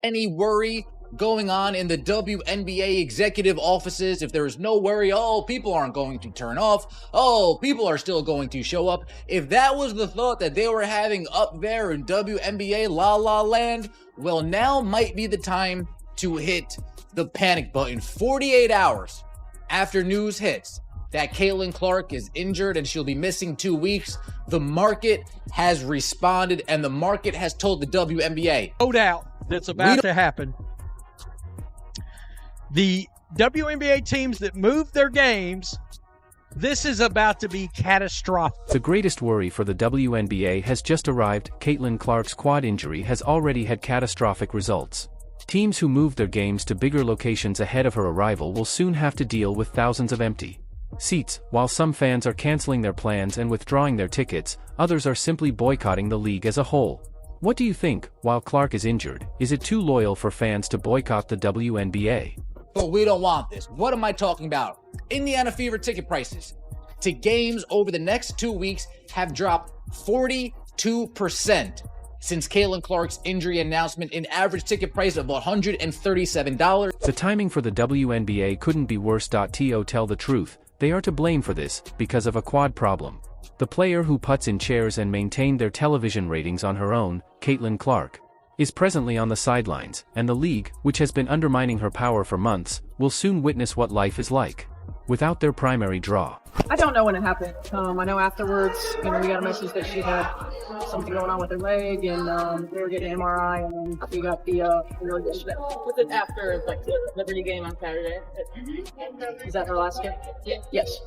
any worry going on in the WNBA executive offices, if there is no worry, oh, people aren't going to turn off, oh, people are still going to show up, if that was the thought that they were having up there in WNBA La La Land, well, now might be the time to hit the panic button. 48 hours after news hits that Caitlin Clark is injured and she'll be missing 2 weeks, the market has responded and the market has told the WNBA. No doubt that's about to happen. The WNBA teams that move their games, this is about to be catastrophic. The greatest worry for the WNBA has just arrived. Caitlin Clark's quad injury has already had catastrophic results. Teams who move their games to bigger locations ahead of her arrival will soon have to deal with thousands of empty seats. While some fans are canceling their plans and withdrawing their tickets, others are simply boycotting the league as a whole. What do you think? While Clark is injured, is it too loyal for fans to boycott the WNBA? But we don't want this. What am I talking about? Indiana Fever ticket prices to games over the next 2 weeks have dropped 42% since Caitlin Clark's injury announcement, an average ticket price of $137. The timing for the WNBA couldn't be worse. To tell the truth, they are to blame for this because of a quad problem. The player who puts in chairs and maintained their television ratings on her own, Caitlin Clark, is presently on the sidelines, and the league, which has been undermining her power for months, will soon witness what life is like without their primary draw. I don't know when it happened. I know afterwards, we got a message that she had something going on with her leg, and we were getting an MRI, and then we got the yesterday. Was it after the Liberty game on Saturday? Is that her last game? Yeah. Yes.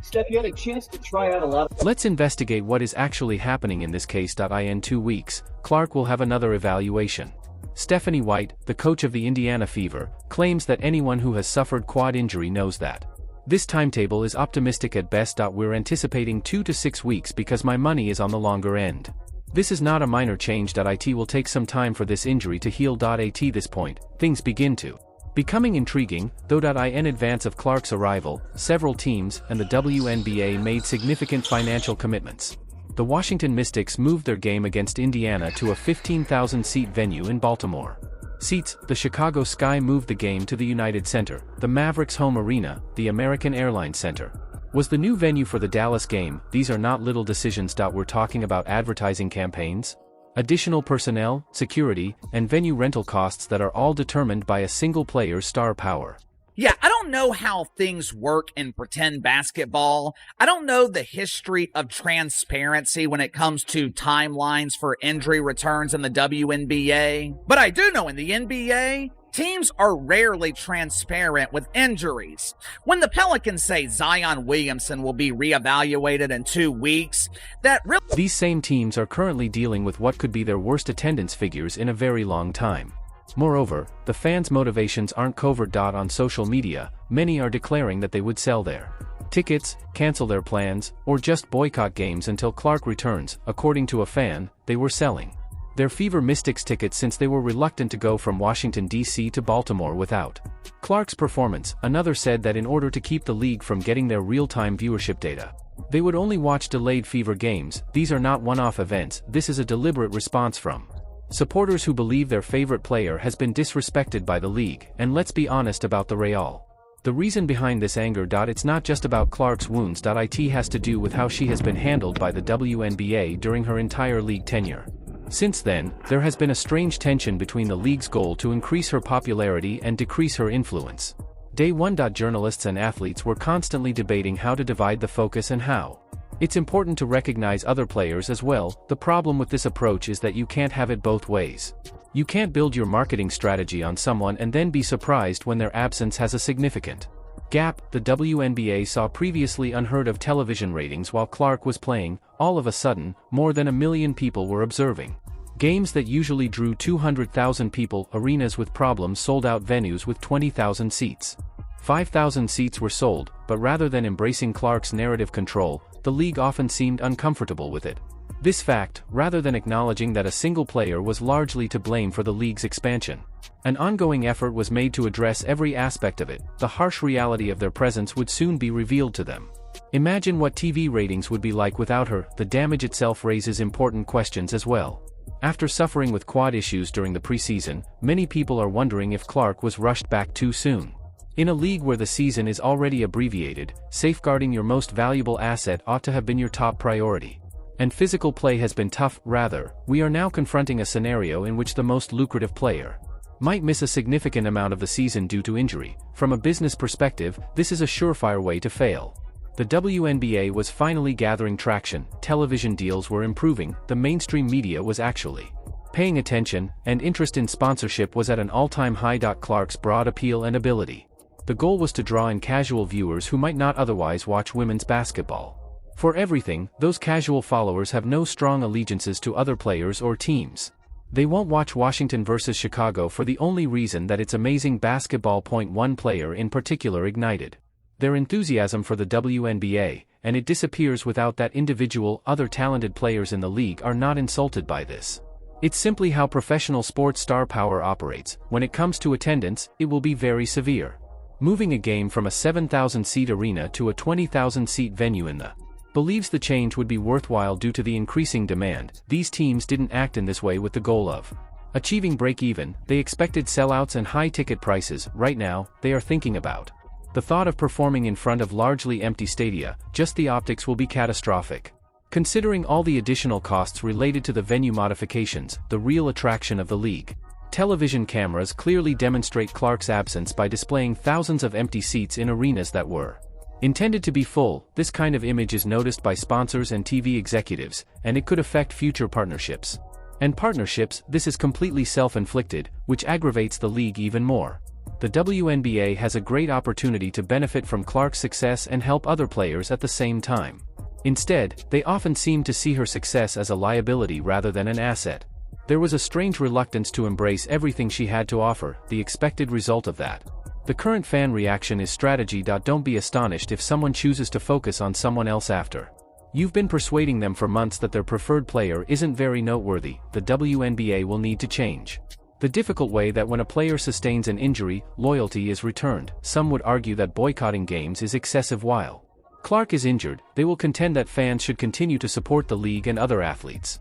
Steph, you had a chance to try out a lot of... Let's investigate what is actually happening in this case. In 2 weeks, Clark will have another evaluation. Stephanie White, the coach of the Indiana Fever, claims that anyone who has suffered quad injury knows that. This timetable is optimistic at best. We're anticipating 2 to 6 weeks because my money is on the longer end. This is not a minor change. It will take some time for this injury to heal. At this point, things begin to becoming intriguing, though. In advance of Clark's arrival, several teams and the WNBA made significant financial commitments. The Washington Mystics moved their game against Indiana to a 15,000-seat venue in Baltimore. Seats, the Chicago Sky moved the game to the United Center. The Mavericks' home arena, the American Airlines Center, was the new venue for the Dallas game. These are not little decisions. We're talking about advertising campaigns, additional personnel, security, and venue rental costs that are all determined by a single player's star power. Yeah, I don't know how things work in pretend basketball. I don't know the history of transparency when it comes to timelines for injury returns in the WNBA. But I do know in the NBA, teams are rarely transparent with injuries. When the Pelicans say Zion Williamson will be reevaluated in 2 weeks, that really... These same teams are currently dealing with what could be their worst attendance figures in a very long time. Moreover, the fans' motivations aren't covert. On social media, many are declaring that they would sell their tickets, cancel their plans, or just boycott games until Clark returns. According to a fan, they were selling their Fever Mystics tickets since they were reluctant to go from Washington, D.C. to Baltimore without Clark's performance. Another said that in order to keep the league from getting their real-time viewership data, they would only watch delayed Fever games. These are not one-off events. This is a deliberate response from supporters who believe their favorite player has been disrespected by the league. And let's be honest about the Real. The reason behind this anger. It's not just about Clark's wounds. It has to do with how she has been handled by the WNBA during her entire league tenure. Since then, there has been a strange tension between the league's goal to increase her popularity and decrease her influence. Day one. Journalists and athletes were constantly debating how to divide the focus and how. It's important to recognize other players as well. The problem with this approach is that you can't have it both ways. You can't build your marketing strategy on someone and then be surprised when their absence has a significant gap. The WNBA saw previously unheard of television ratings while Clark was playing. All of a sudden, more than 1 million people were observing games that usually drew 200,000 people. Arenas with problems sold out venues with 20,000 seats. 5,000 seats were sold, but rather than embracing Clark's narrative control, the league often seemed uncomfortable with it. This fact, rather than acknowledging that a single player was largely to blame for the league's expansion, an ongoing effort was made to address every aspect of it. The harsh reality of their presence would soon be revealed to them. Imagine what TV ratings would be like without her. The damage itself raises important questions as well. After suffering with quad issues during the preseason, many people are wondering if Clark was rushed back too soon. In a league where the season is already abbreviated, safeguarding your most valuable asset ought to have been your top priority. And physical play has been tough. Rather, we are now confronting a scenario in which the most lucrative player might miss a significant amount of the season due to injury. From a business perspective, this is a surefire way to fail. The WNBA was finally gathering traction, television deals were improving, the mainstream media was actually paying attention, and interest in sponsorship was at an all-time high. Clark's broad appeal and ability. The goal was to draw in casual viewers who might not otherwise watch women's basketball. For everything, those casual followers have no strong allegiances to other players or teams. They won't watch Washington versus Chicago for the only reason that it's amazing basketball. One player in particular ignited their enthusiasm for the WNBA, and it disappears without that individual. Other talented players in the league are not insulted by this. It's simply how professional sports star power operates. When it comes to attendance, it will be very severe. Moving a game from a 7,000-seat arena to a 20,000-seat venue in the believes the change would be worthwhile due to the increasing demand. These teams didn't act in this way with the goal of achieving break-even. They expected sellouts and high ticket prices. Right now, they are thinking about the thought of performing in front of largely empty stadia. Just the optics will be catastrophic. Considering all the additional costs related to the venue modifications, the real attraction of the league. Television cameras clearly demonstrate Clark's absence by displaying thousands of empty seats in arenas that were intended to be full. This kind of image is noticed by sponsors and TV executives, and it could affect future partnerships. And partnerships, this is completely self-inflicted, which aggravates the league even more. The WNBA has a great opportunity to benefit from Clark's success and help other players at the same time. Instead, they often seem to see her success as a liability rather than an asset. There was a strange reluctance to embrace everything she had to offer, the expected result of that. The current fan reaction is strategy. Don't be astonished if someone chooses to focus on someone else after you've been persuading them for months that their preferred player isn't very noteworthy. The WNBA will need to change the difficult way that when a player sustains an injury, loyalty is returned. Some would argue that boycotting games is excessive. While Clark is injured, they will contend that fans should continue to support the league and other athletes.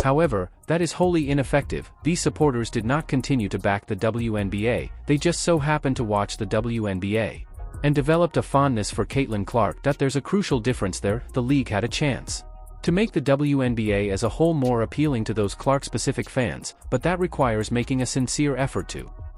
However, that is wholly ineffective. These supporters did not continue to back the WNBA, they just so happened to watch the WNBA and developed a fondness for Caitlin Clark. There's a crucial difference there. The league had a chance to make the WNBA as a whole more appealing to those Clark-specific fans, but that requires making a sincere effort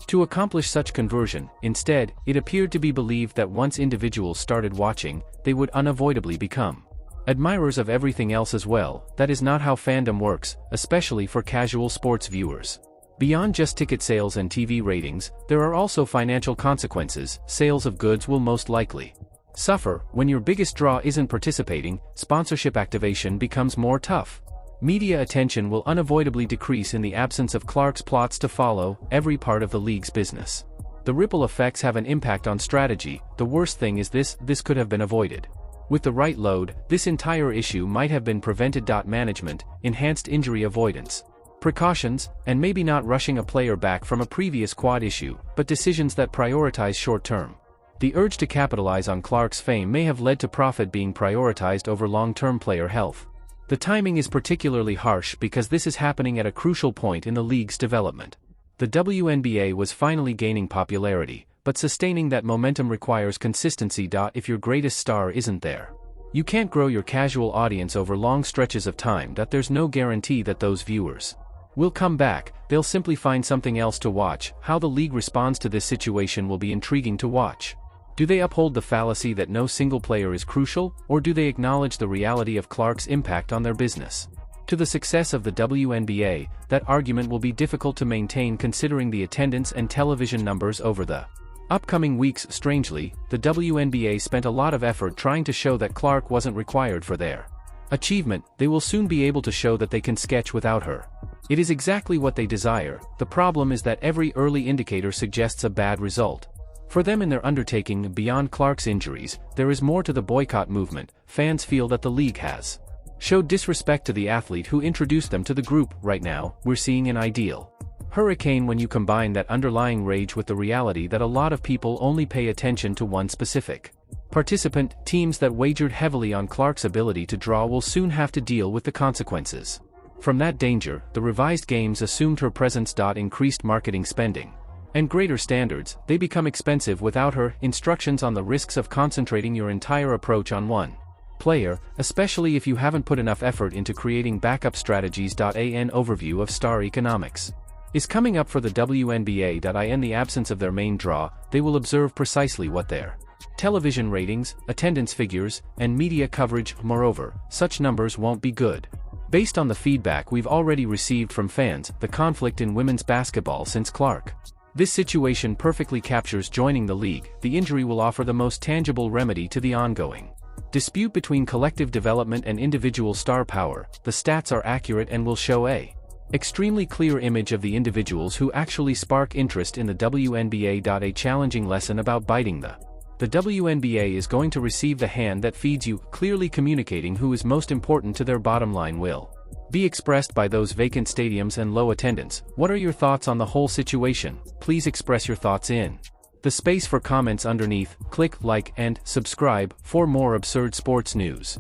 to accomplish such conversion. Instead, it appeared to be believed that once individuals started watching, they would unavoidably become admirers of everything else as well. That is not how fandom works, especially for casual sports viewers. Beyond just ticket sales and TV ratings, there are also financial consequences. Sales of goods will most likely suffer. When your biggest draw isn't participating, sponsorship activation becomes more tough. Media attention will unavoidably decrease in the absence of Clark's plots to follow every part of the league's business. The ripple effects have an impact on strategy. The worst thing is this could have been avoided. With the right load, this entire issue might have been prevented. Management, enhanced injury avoidance precautions, and maybe not rushing a player back from a previous quad issue, but decisions that prioritize short-term. The urge to capitalize on Clark's fame may have led to profit being prioritized over long-term player health. The timing is particularly harsh because this is happening at a crucial point in the league's development. The WNBA was finally gaining popularity, but sustaining that momentum requires consistency. If your greatest star isn't there, you can't grow your casual audience over long stretches of time. There's no guarantee that those viewers will come back. They'll simply find something else to watch. How the league responds to this situation will be intriguing to watch. Do they uphold the fallacy that no single player is crucial, or do they acknowledge the reality of Clark's impact on their business? To the success of the WNBA, that argument will be difficult to maintain considering the attendance and television numbers over the upcoming weeks. Strangely, the WNBA spent a lot of effort trying to show that Clark wasn't required for their achievement. They will soon be able to show that they can sketch without her. It is exactly what they desire. The problem is that every early indicator suggests a bad result for them in their undertaking. Beyond Clark's injuries, there is more to the boycott movement. Fans feel that the league has showed disrespect to the athlete who introduced them to the group. Right now, we're seeing an ideal hurricane when you combine that underlying rage with the reality that a lot of people only pay attention to one specific participant. Teams that wagered heavily on Clark's ability to draw will soon have to deal with the consequences. From that danger, the revised games assumed her presence. Increased marketing spending and greater standards, they become expensive without her. Instructions on the risks of concentrating your entire approach on one player, especially if you haven't put enough effort into creating backup strategies. An overview of star economics is coming up for the WNBA. In the absence of their main draw, they will observe precisely what their television ratings, attendance figures, and media coverage. Moreover, such numbers won't be good. Based on the feedback we've already received from fans, the conflict in women's basketball since Clark. This situation perfectly captures joining the league. The injury will offer the most tangible remedy to the ongoing dispute between collective development and individual star power. The stats are accurate and will show a extremely clear image of the individuals who actually spark interest in the WNBA. A challenging lesson about biting the WNBA is going to receive the hand that feeds you. Clearly communicating who is most important to their bottom line will be expressed by those vacant stadiums and low attendance. What are your thoughts on the whole situation? Please express your thoughts in the space for comments underneath. Click like and subscribe for more absurd sports news.